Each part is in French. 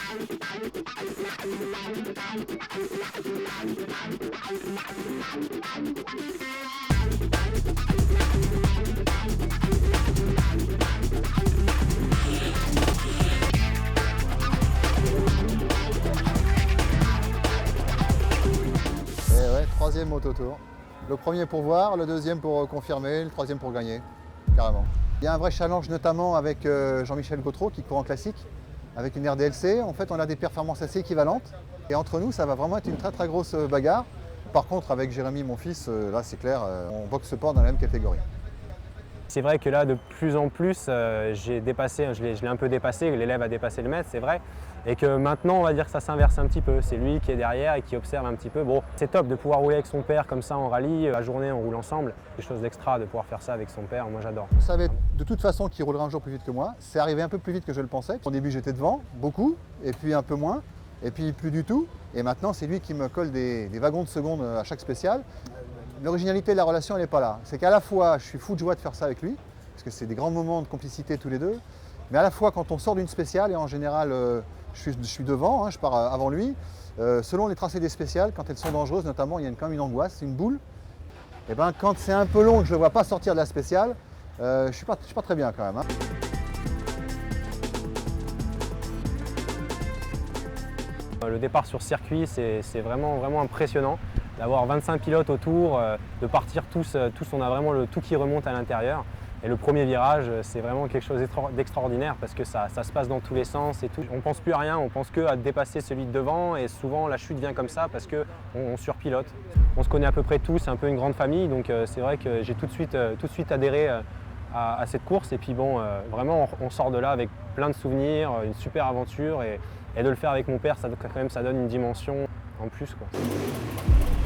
Et ouais, troisième autotour. Le premier pour voir, le deuxième pour confirmer, le troisième pour gagner, carrément. Il y a un vrai challenge notamment avec Jean-Michel Gautreau qui court en classique, avec une RDLC. En fait, on a des performances assez équivalentes. Et entre nous, ça va vraiment être une très grosse bagarre. Par contre, avec Jérémy, mon fils, là c'est clair, on boxe sport dans la même catégorie. C'est vrai que là, de plus en plus, j'ai dépassé, je l'ai un peu dépassé, l'élève a dépassé le maître, c'est vrai. Et que maintenant, on va dire que ça s'inverse un petit peu. C'est lui qui est derrière et qui observe un petit peu. Bon, c'est top de pouvoir rouler avec son père comme ça en rallye. La journée, on roule ensemble. Quelque chose d'extra de pouvoir faire ça avec son père, moi j'adore. Je savais de toute façon qu'il roulerait un jour plus vite que moi. C'est arrivé un peu plus vite que je le pensais. Au début, j'étais devant, beaucoup, et puis un peu moins, et puis plus du tout. Et maintenant, c'est lui qui me colle des wagons de seconde à chaque spécial. L'originalité de la relation, elle n'est pas là. C'est qu'à la fois, je suis fou de joie de faire ça avec lui, parce que c'est des grands moments de complicité tous les deux. Mais à la fois, quand on sort d'une spéciale, et en général, je suis devant, hein, je pars avant lui, selon les tracés des spéciales, quand elles sont dangereuses, notamment, il y a quand même une angoisse, une boule. Et ben, quand c'est un peu long et que je ne le vois pas sortir de la spéciale, je ne suis pas très bien quand même. Hein. Le départ sur circuit, c'est vraiment impressionnant d'avoir 25 pilotes autour, de partir tous, on a vraiment le tout qui remonte à l'intérieur. Et le premier virage, c'est vraiment quelque chose d'extraordinaire parce que ça se passe dans tous les sens et tout. On ne pense plus à rien, on pense qu'à dépasser celui de devant et souvent la chute vient comme ça parce qu'on surpilote. On se connaît à peu près tous, c'est un peu une grande famille, donc c'est vrai que j'ai tout de suite adhéré à cette course et puis bon, vraiment on sort de là avec plein de souvenirs, une super aventure et de le faire avec mon père, ça donne une dimension en plus, quoi.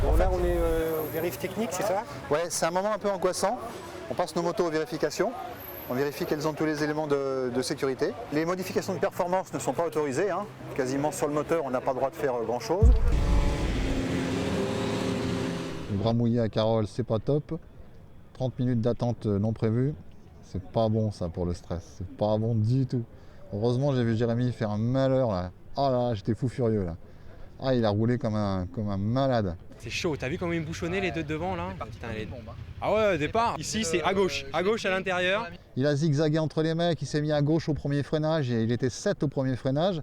Bon, là, on est au vérif technique, c'est ça? Ouais, c'est un moment un peu angoissant. On passe nos motos aux vérifications. On vérifie qu'elles ont tous les éléments de sécurité. Les modifications de performance ne sont pas autorisées. Hein. Quasiment sur le moteur, on n'a pas le droit de faire grand-chose. Le bras mouillé à Carole, c'est pas top. 30 minutes d'attente non prévues. C'est pas bon ça pour le stress. C'est pas bon du tout. Heureusement, j'ai vu Jérémy faire un malheur là. Ah là, j'étais fou furieux là. Ah, il a roulé comme un malade. C'est chaud, t'as vu comment ils bouchonnaient les deux devant là? Putain, Ah ouais, au départ, ici c'est à gauche à l'intérieur. Il a zigzagué entre les mecs, il s'est mis à gauche au premier freinage et il était 7 au premier freinage.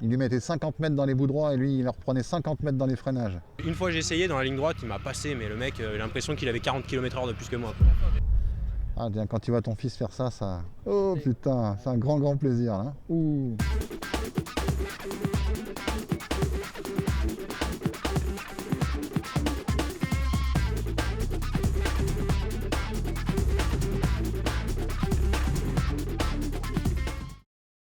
Il lui mettait 50 mètres dans les bouts droits et lui il leur prenait 50 mètres dans les freinages. Une fois j'ai essayé dans la ligne droite, il m'a passé, mais le mec, j'ai l'impression qu'il avait 40 km/h de plus que moi. Ah tiens, quand tu vois ton fils faire ça, ça... Oh putain, c'est un grand plaisir là. Ouh.